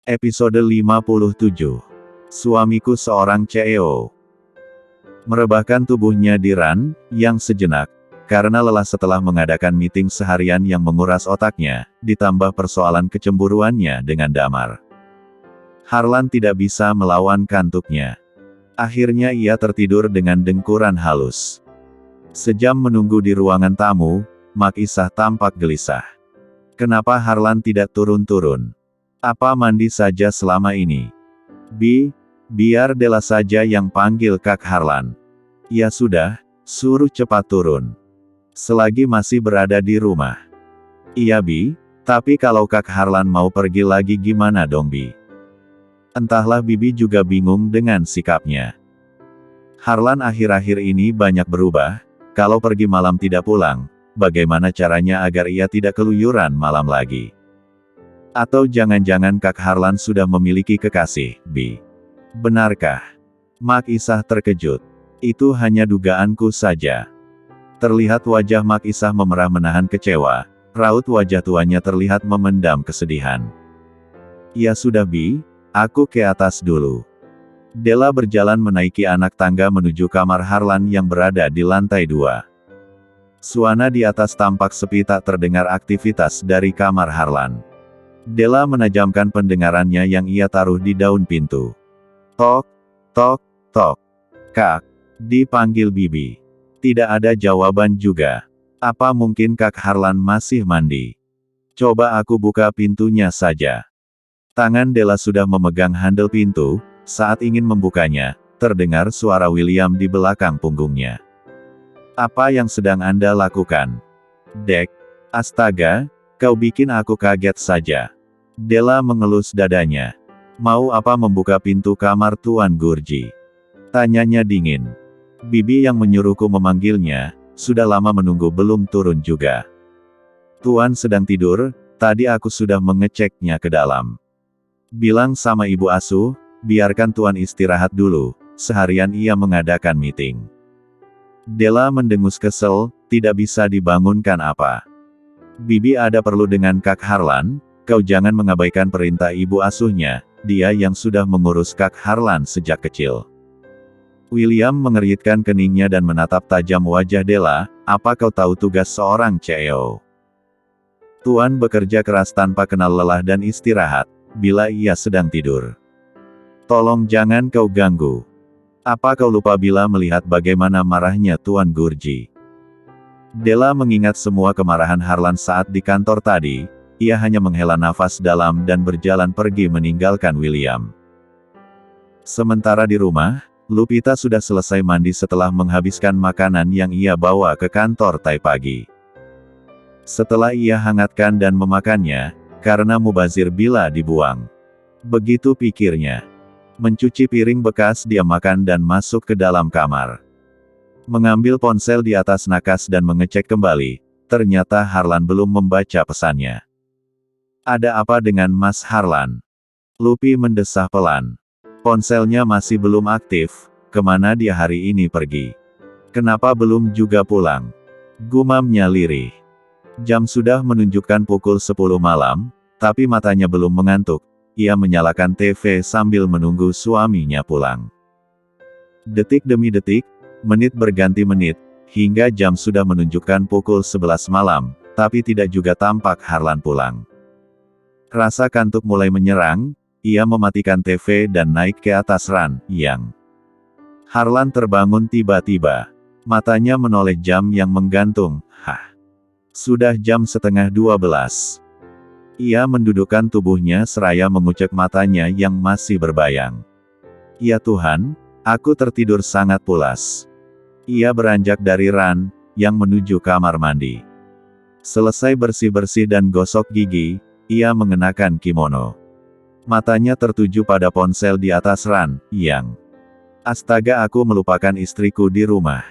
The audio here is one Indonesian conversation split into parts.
Episode 57. Suamiku seorang CEO. Merebahkan tubuhnya di Ran, yang sejenak, karena lelah setelah mengadakan meeting seharian yang menguras otaknya, ditambah persoalan kecemburuannya dengan Damar. Harlan tidak bisa melawan kantuknya. Akhirnya ia tertidur dengan dengkuran halus. Sejam menunggu di ruangan tamu, Mak Isah tampak gelisah. Kenapa Harlan tidak turun-turun? Apa mandi saja selama ini? Biar Della saja yang panggil Kak Harlan. Ya sudah, suruh cepat turun. Selagi masih berada di rumah. Iya Bi, tapi kalau Kak Harlan mau pergi lagi gimana dong Bi? Entahlah, Bibi juga bingung dengan sikapnya. Harlan akhir-akhir ini banyak berubah, kalau pergi malam tidak pulang, bagaimana caranya agar ia tidak keluyuran malam lagi? Atau jangan-jangan Kak Harlan sudah memiliki kekasih, Bi? Benarkah? Mak Isah terkejut. Itu hanya dugaanku saja. Terlihat wajah Mak Isah memerah menahan kecewa, raut wajah tuanya terlihat memendam kesedihan. Ya sudah Bi, aku ke atas dulu. Della berjalan menaiki anak tangga menuju kamar Harlan yang berada di lantai 2. Suasana di atas tampak sepi, tak terdengar aktivitas dari kamar Harlan. Della menajamkan pendengarannya yang ia taruh di daun pintu. Tok, tok, tok. Kak, dipanggil Bibi. Tidak ada jawaban juga. Apa mungkin Kak Harlan masih mandi? Coba aku buka pintunya saja. Tangan Della sudah memegang handle pintu, saat ingin membukanya, terdengar suara William di belakang punggungnya. Apa yang sedang Anda lakukan? Dek, astaga, kau bikin aku kaget saja. Della mengelus dadanya. Mau apa membuka pintu kamar Tuan Gurji? Tanyanya dingin. Bibi yang menyuruhku memanggilnya, sudah lama menunggu belum turun juga. Tuan sedang tidur, tadi aku sudah mengeceknya ke dalam. Bilang sama ibu asuh, biarkan Tuan istirahat dulu, seharian ia mengadakan meeting. Della mendengus kesel, tidak bisa dibangunkan apa. Bibi ada perlu dengan Kak Harlan? Kau jangan mengabaikan perintah ibu asuhnya, dia yang sudah mengurus Kak Harlan sejak kecil. William mengeritkan keningnya dan menatap tajam wajah Della. Apa kau tahu tugas seorang CEO? Tuan bekerja keras tanpa kenal lelah dan istirahat, bila ia sedang tidur. Tolong jangan kau ganggu. Apa kau lupa bila melihat bagaimana marahnya Tuan Gurji? Della mengingat semua kemarahan Harlan saat di kantor tadi. Ia hanya menghela nafas dalam dan berjalan pergi meninggalkan William. Sementara di rumah, Lupita sudah selesai mandi setelah menghabiskan makanan yang ia bawa ke kantor tadi pagi. Setelah ia hangatkan dan memakannya, karena mubazir bila dibuang. Begitu pikirnya. Mencuci piring bekas dia makan dan masuk ke dalam kamar. Mengambil ponsel di atas nakas dan mengecek kembali, ternyata Harlan belum membaca pesannya. Ada apa dengan Mas Harlan? Lupi mendesah pelan. Ponselnya masih belum aktif, kemana dia hari ini pergi? Kenapa belum juga pulang? Gumamnya lirih. Jam sudah menunjukkan pukul 10 malam, tapi matanya belum mengantuk. Ia menyalakan TV sambil menunggu suaminya pulang. Detik demi detik, menit berganti menit, hingga jam sudah menunjukkan pukul 11 malam, tapi tidak juga tampak Harlan pulang. Rasa kantuk mulai menyerang, ia mematikan TV dan naik ke atas Ran, yang. Harlan terbangun tiba-tiba. Matanya menoleh jam yang menggantung. Sudah jam setengah 12. Ia mendudukkan tubuhnya seraya mengucek matanya yang masih berbayang. Ya Tuhan, aku tertidur sangat pulas. Ia beranjak dari Ran, yang menuju kamar mandi. Selesai bersih-bersih dan gosok gigi, ia mengenakan kimono. Matanya tertuju pada ponsel di atas Ran, yang. Astaga, aku melupakan istriku di rumah.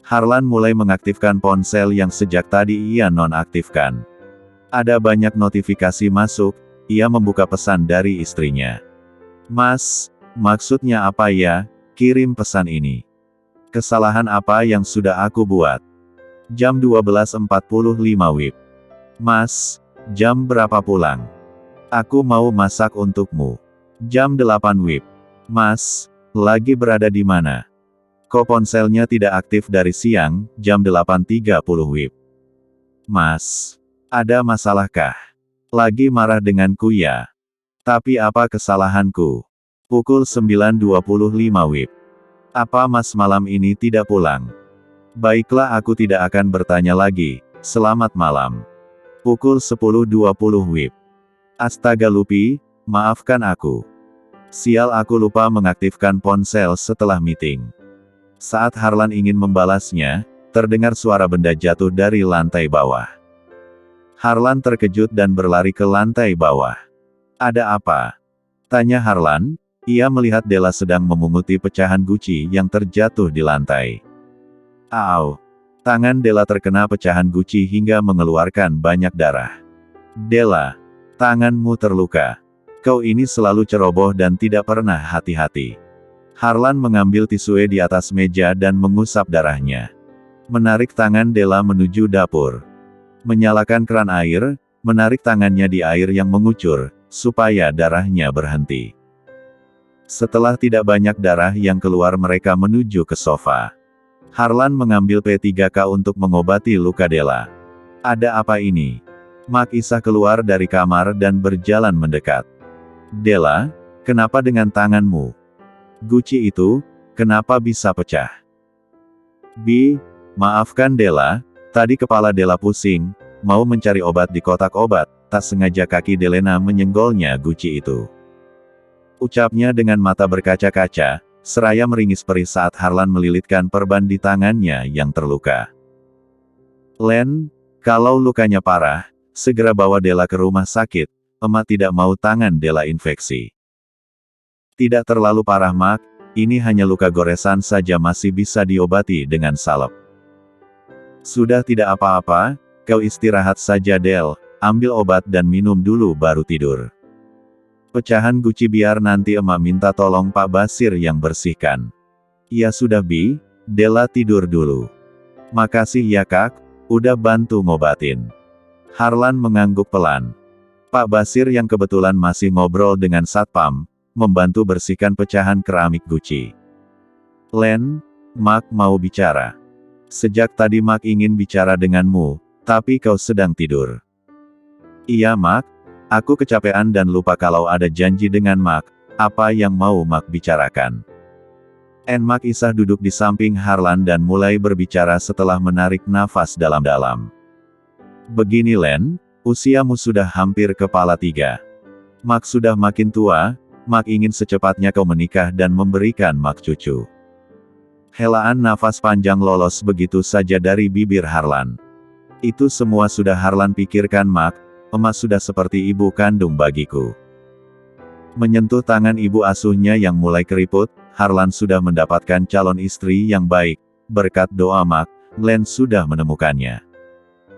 Harlan mulai mengaktifkan ponsel yang sejak tadi ia nonaktifkan. Ada banyak notifikasi masuk, ia membuka pesan dari istrinya. Mas, maksudnya apa ya, kirim pesan ini? Kesalahan apa yang sudah aku buat? Jam 12.45 WIB. Mas, jam berapa pulang? Aku mau masak untukmu. Jam 8 WIB. Mas, lagi berada di mana? Kok ponselnya tidak aktif dari siang, jam 8.30 WIB? Mas, ada masalahkah? Lagi marah denganku ya? Tapi apa kesalahanku? Pukul 9.25 WIB. Apa Mas malam ini tidak pulang? Baiklah, aku tidak akan bertanya lagi. Selamat malam. Pukul 10.20 WIB. Astaga Lupi, maafkan aku. Sial, aku lupa mengaktifkan ponsel setelah meeting. Saat Harlan ingin membalasnya, terdengar suara benda jatuh dari lantai bawah. Harlan terkejut dan berlari ke lantai bawah. Ada apa? Tanya Harlan. Ia melihat Della sedang memunguti pecahan guci yang terjatuh di lantai. Au! Tangan Della terkena pecahan guci hingga mengeluarkan banyak darah. Della, tanganmu terluka. Kau ini selalu ceroboh dan tidak pernah hati-hati. Harlan mengambil tisu di atas meja dan mengusap darahnya. Menarik tangan Della menuju dapur. Menyalakan keran air, menarik tangannya di air yang mengucur, supaya darahnya berhenti. Setelah tidak banyak darah yang keluar, mereka menuju ke sofa. Harlan mengambil P3K untuk mengobati luka Della. Ada apa ini? Mak Isah keluar dari kamar dan berjalan mendekat. Della, kenapa dengan tanganmu? Guci itu, kenapa bisa pecah? Maafkan Della, tadi kepala Della pusing, mau mencari obat di kotak obat, tak sengaja kaki Delena menyenggolnya guci itu. Ucapnya dengan mata berkaca-kaca, seraya meringis perih saat Harlan melilitkan perban di tangannya yang terluka. Len, kalau lukanya parah, segera bawa Della ke rumah sakit, emak tidak mau tangan Della infeksi. Tidak terlalu parah Mak, ini hanya luka goresan saja, masih bisa diobati dengan salep. Sudah tidak apa-apa, kau istirahat saja Del, ambil obat dan minum dulu baru tidur. Pecahan guci biar nanti emak minta tolong Pak Basir yang bersihkan. Ya sudah Della tidur dulu. Makasih ya Kak, udah bantu ngobatin. Harlan mengangguk pelan. Pak Basir yang kebetulan masih ngobrol dengan Satpam, membantu bersihkan pecahan keramik guci. Len, Mak mau bicara. Sejak tadi Mak ingin bicara denganmu, tapi kau sedang tidur. Iya Mak, aku kecapean dan lupa kalau ada janji dengan Mak, apa yang mau Mak bicarakan. Mak Isah duduk di samping Harlan dan mulai berbicara setelah menarik nafas dalam-dalam. Begini Len, usiamu sudah hampir kepala 3. Mak sudah makin tua, Mak ingin secepatnya kau menikah dan memberikan Mak cucu. Helaan nafas panjang lolos begitu saja dari bibir Harlan. Itu semua sudah Harlan pikirkan Mak, emak sudah seperti ibu kandung bagiku. Menyentuh tangan ibu asuhnya yang mulai keriput, Harlan sudah mendapatkan calon istri yang baik, berkat doa Mak, Len sudah menemukannya.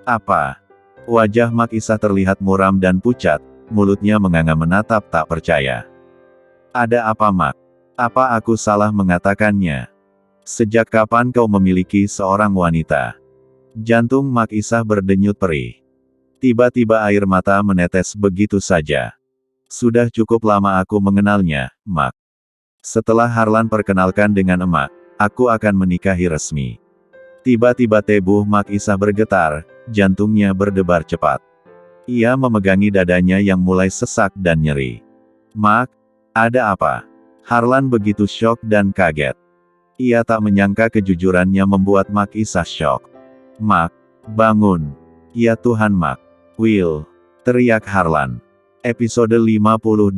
Apa? Wajah Mak Isah terlihat muram dan pucat, mulutnya menganga menatap tak percaya. Ada apa Mak? Apa aku salah mengatakannya? Sejak kapan kau memiliki seorang wanita? Jantung Mak Isah berdenyut perih. Tiba-tiba air mata menetes begitu saja. Sudah cukup lama aku mengenalnya, Mak. Setelah Harlan perkenalkan dengan emak, aku akan menikahi resmi. Tiba-tiba tubuh Mak Isah bergetar, jantungnya berdebar cepat. Ia memegangi dadanya yang mulai sesak dan nyeri. Mak, ada apa? Harlan begitu syok dan kaget. Ia tak menyangka kejujurannya membuat Mak Isah syok. Mak, bangun. Ya Tuhan Mak. Will, teriak Harlan. Episode 58.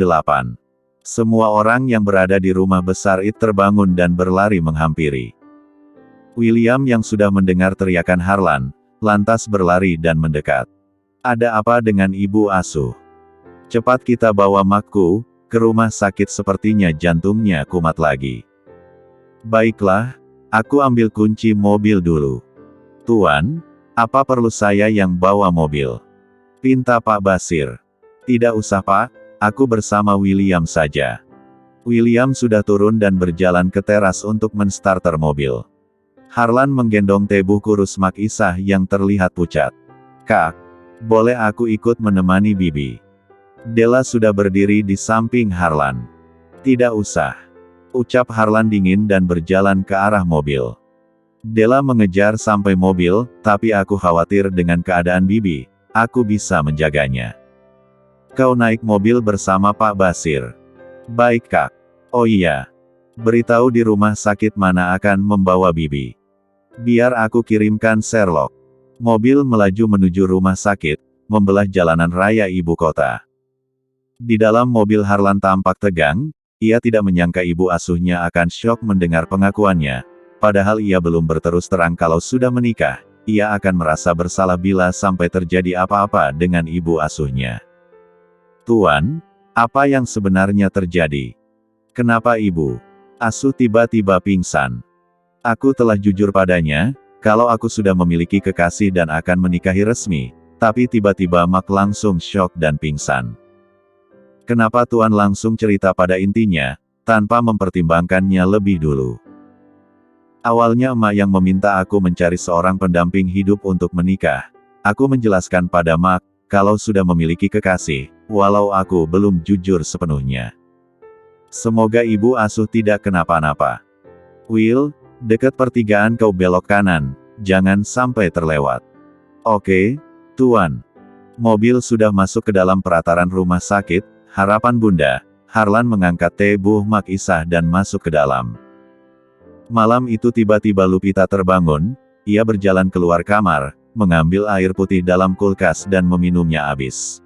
Semua orang yang berada di rumah besar itu terbangun dan berlari menghampiri. William yang sudah mendengar teriakan Harlan, lantas berlari dan mendekat. Ada apa dengan ibu asuh? Cepat kita bawa Makku ke rumah sakit, sepertinya jantungnya kumat lagi. Baiklah, aku ambil kunci mobil dulu. Tuan, apa perlu saya yang bawa mobil? Pinta Pak Basir. Tidak usah Pak, aku bersama William saja. William sudah turun dan berjalan ke teras untuk menstarter mobil. Harlan menggendong tubuh kurus Mak Isah yang terlihat pucat. Kak, boleh aku ikut menemani Bibi? Della sudah berdiri di samping Harlan. "Tidak usah," ucap Harlan dingin dan berjalan ke arah mobil. Della mengejar sampai mobil, "Tapi aku khawatir dengan keadaan Bibi. Aku bisa menjaganya." "Kau naik mobil bersama Pak Basir?" "Baik Kak." "Oh iya. Beritahu di rumah sakit mana akan membawa Bibi. Biar aku kirimkan Sherlock." Mobil melaju menuju rumah sakit, membelah jalanan raya ibu kota. Di dalam mobil Harlan tampak tegang, ia tidak menyangka ibu asuhnya akan syok mendengar pengakuannya. Padahal ia belum berterus terang kalau sudah menikah, ia akan merasa bersalah bila sampai terjadi apa-apa dengan ibu asuhnya. "Tuan, apa yang sebenarnya terjadi? Kenapa ibu asuh tiba-tiba pingsan?" "Aku telah jujur padanya, kalau aku sudah memiliki kekasih dan akan menikahi resmi, tapi tiba-tiba Mak langsung syok dan pingsan." "Kenapa Tuan langsung cerita pada intinya, tanpa mempertimbangkannya lebih dulu?" "Awalnya emak yang meminta aku mencari seorang pendamping hidup untuk menikah. Aku menjelaskan pada Mak, kalau sudah memiliki kekasih, walau aku belum jujur sepenuhnya. Semoga ibu asuh tidak kenapa-napa. Will, dekat pertigaan kau belok kanan, jangan sampai terlewat." "Oke, Tuan." Mobil sudah masuk ke dalam perataran rumah sakit, harapan Bunda. Harlan mengangkat tebuh Mak Isah dan masuk ke dalam. Malam itu tiba-tiba Lupita terbangun, ia berjalan keluar kamar, mengambil air putih dalam kulkas dan meminumnya habis.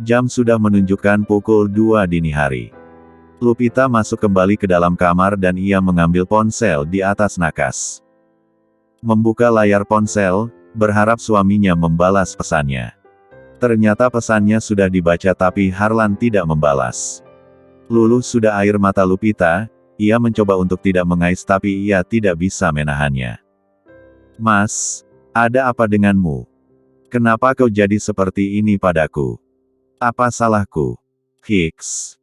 Jam sudah menunjukkan pukul 2 dini hari. Lupita masuk kembali ke dalam kamar dan ia mengambil ponsel di atas nakas. Membuka layar ponsel, berharap suaminya membalas pesannya. Ternyata pesannya sudah dibaca tapi Harlan tidak membalas. Luluh sudah air mata Lupita, ia mencoba untuk tidak mengais tapi ia tidak bisa menahannya. "Mas, ada apa denganmu? Kenapa kau jadi seperti ini padaku? Apa salahku?" "Hiks."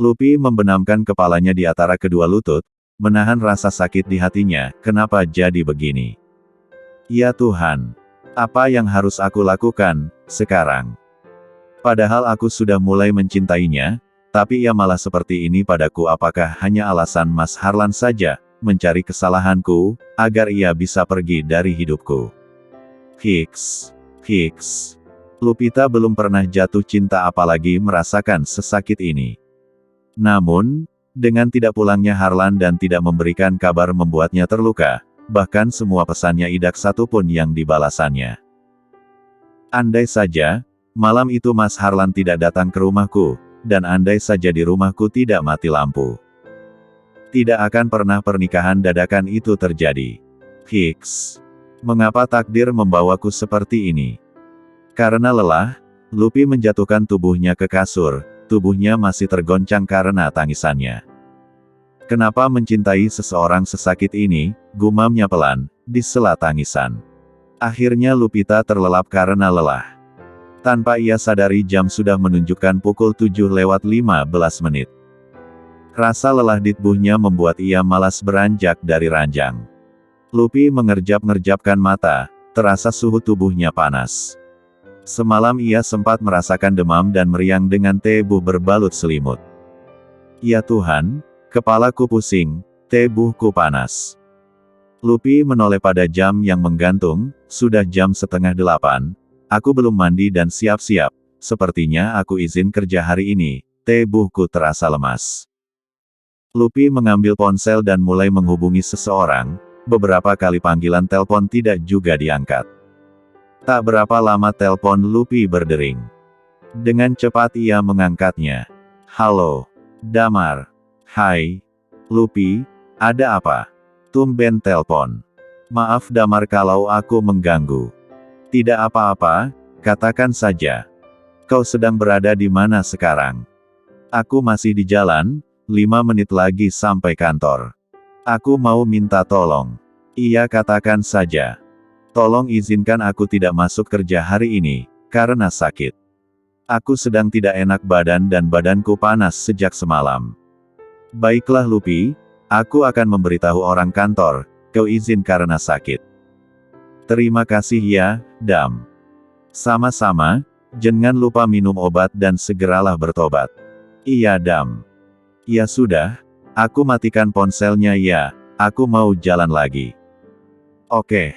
Lupi membenamkan kepalanya di antara kedua lutut, menahan rasa sakit di hatinya. Kenapa jadi begini? Ya Tuhan, apa yang harus aku lakukan sekarang? Padahal aku sudah mulai mencintainya, tapi ia malah seperti ini padaku. Apakah hanya alasan Mas Harlan saja, mencari kesalahanku, agar ia bisa pergi dari hidupku? Hiks. Hiks. Lupita belum pernah jatuh cinta apalagi merasakan sesakit ini. Namun, dengan tidak pulangnya Harlan dan tidak memberikan kabar membuatnya terluka, bahkan semua pesannya tidak satupun yang dibalasannya. Andai saja, malam itu Mas Harlan tidak datang ke rumahku, dan andai saja di rumahku tidak mati lampu. Tidak akan pernah pernikahan dadakan itu terjadi. Hiks. Mengapa takdir membawaku seperti ini? Karena lelah, Lupi menjatuhkan tubuhnya ke kasur, tubuhnya masih tergoncang karena tangisannya. Kenapa mencintai seseorang sesakit ini, gumamnya pelan, di sela tangisan. Akhirnya Lupita terlelap karena lelah. Tanpa ia sadari jam sudah menunjukkan pukul 7:15 menit. Rasa lelah di tubuhnya membuat ia malas beranjak dari ranjang. Lupi mengerjap-ngerjapkan mata, terasa suhu tubuhnya panas. Semalam ia sempat merasakan demam dan meriang dengan tebuh berbalut selimut. Ya Tuhan, kepalaku pusing, tebuhku panas. Lupi menoleh pada jam yang menggantung, sudah jam 7:30, aku belum mandi dan siap-siap, sepertinya aku izin kerja hari ini, tebuhku terasa lemas. Lupi mengambil ponsel dan mulai menghubungi seseorang, beberapa kali panggilan telepon tidak juga diangkat. Tak berapa lama telepon Lupi berdering. Dengan cepat ia mengangkatnya. Halo, Damar. Hai, Lupi, ada apa? Tumben telepon. Maaf Damar kalau aku mengganggu. Tidak apa-apa, katakan saja. Kau sedang berada di mana sekarang? Aku masih di jalan, 5 menit lagi sampai kantor. Aku mau minta tolong. Iya katakan saja. Tolong izinkan aku tidak masuk kerja hari ini, karena sakit. Aku sedang tidak enak badan dan badanku panas sejak semalam. Baiklah Lupi, aku akan memberitahu orang kantor, kau izin karena sakit. Terima kasih ya, Dam. Sama-sama, Jangan lupa minum obat dan segeralah bertobat. Iya Dam. Ya sudah, aku matikan ponselnya ya, aku mau jalan lagi. Oke.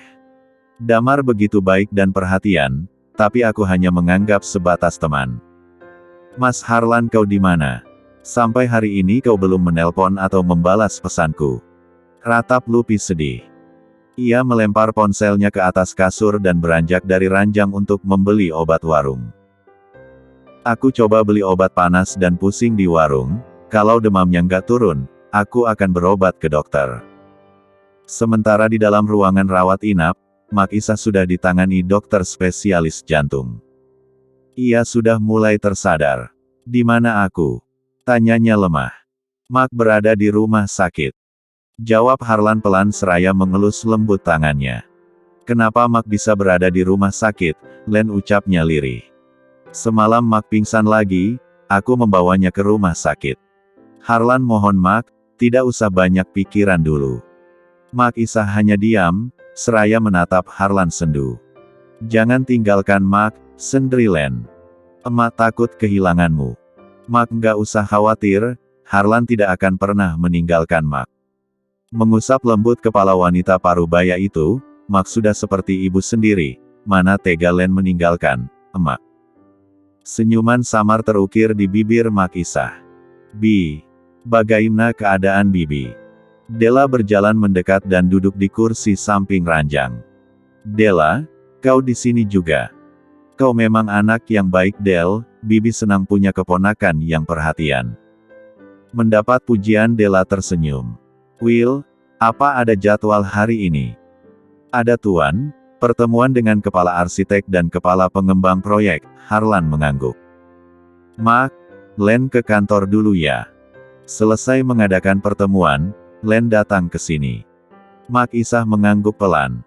Damar begitu baik dan perhatian, tapi aku hanya menganggap sebatas teman. Mas Harlan, kau di mana? Sampai hari ini kau belum menelpon atau membalas pesanku. Ratap Lupi sedih. Ia melempar ponselnya ke atas kasur dan beranjak dari ranjang untuk membeli obat warung. Aku coba beli obat panas dan pusing di warung, kalau demamnya nggak turun, aku akan berobat ke dokter. Sementara di dalam ruangan rawat inap, Mak Isah sudah ditangani dokter spesialis jantung. Ia sudah mulai tersadar. Di mana aku? Tanyanya lemah. Mak berada di rumah sakit. Jawab Harlan pelan seraya mengelus lembut tangannya. Kenapa Mak bisa berada di rumah sakit? Len ucapnya lirih. Semalam Mak pingsan lagi, aku membawanya ke rumah sakit. Harlan mohon Mak, tidak usah banyak pikiran dulu. Mak Isah hanya diam, seraya menatap Harlan sendu. Jangan tinggalkan Mak, sendiri Len. Emak takut kehilanganmu. Mak nggak usah khawatir, Harlan tidak akan pernah meninggalkan Mak. Mengusap lembut kepala wanita parubaya itu, Mak sudah seperti ibu sendiri, mana tega Len meninggalkan, Emak. Senyuman samar terukir di bibir Mak Isah. Bi, bagaimana keadaan Bibi? Della berjalan mendekat dan duduk di kursi samping ranjang. Della, kau di sini juga. Kau memang anak yang baik Del, Bibi senang punya keponakan yang perhatian. Mendapat pujian Della tersenyum. Will, apa ada jadwal hari ini? Ada Tuan, pertemuan dengan kepala arsitek dan kepala pengembang proyek, Harlan mengangguk. Mak, Len ke kantor dulu ya. Selesai mengadakan pertemuan, Len datang ke sini. Mak Isah mengangguk pelan.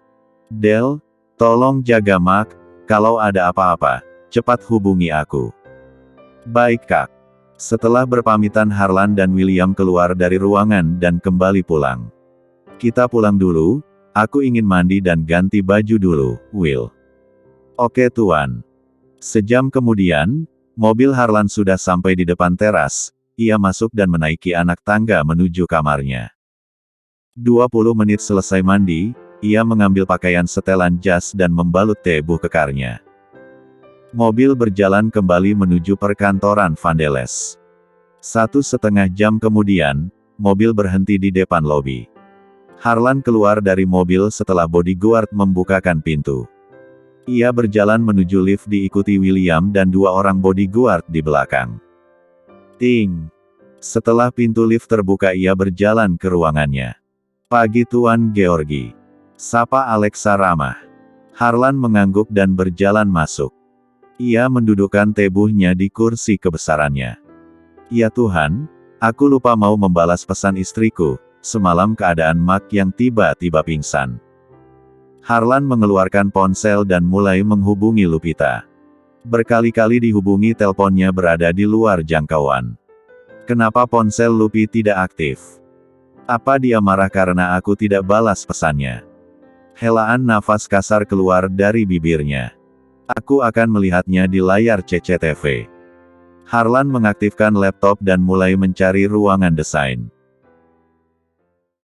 Del, tolong jaga Mak, kalau ada apa-apa, cepat hubungi aku. Baik Kak. Setelah berpamitan Harlan dan William keluar dari ruangan dan kembali pulang. Kita pulang dulu, aku ingin mandi dan ganti baju dulu, Will. Oke Tuan. Sejam kemudian, mobil Harlan sudah sampai di depan teras, ia masuk dan menaiki anak tangga menuju kamarnya. 20 menit selesai mandi, ia mengambil pakaian setelan jas dan membalut tebu kekarnya. Mobil berjalan kembali menuju perkantoran Vandeles. 1,5 jam kemudian, mobil berhenti di depan lobi. Harlan keluar dari mobil setelah bodyguard membukakan pintu. Ia berjalan menuju lift diikuti William dan 2 orang bodyguard di belakang. Ting! Setelah pintu lift terbuka ia berjalan ke ruangannya. Pagi Tuan Georgi. Sapa Alexa ramah. Harlan mengangguk dan berjalan masuk. Ia mendudukkan tebuhnya di kursi kebesarannya. Ya Tuhan, aku lupa mau membalas pesan istriku, semalam keadaan Mak yang tiba-tiba pingsan. Harlan mengeluarkan ponsel dan mulai menghubungi Lupita. Berkali-kali dihubungi teleponnya berada di luar jangkauan. Kenapa ponsel Lupi tidak aktif? Apa dia marah karena aku tidak balas pesannya? Helaan nafas kasar keluar dari bibirnya. Aku akan melihatnya di layar CCTV. Harlan mengaktifkan laptop dan mulai mencari ruangan desain.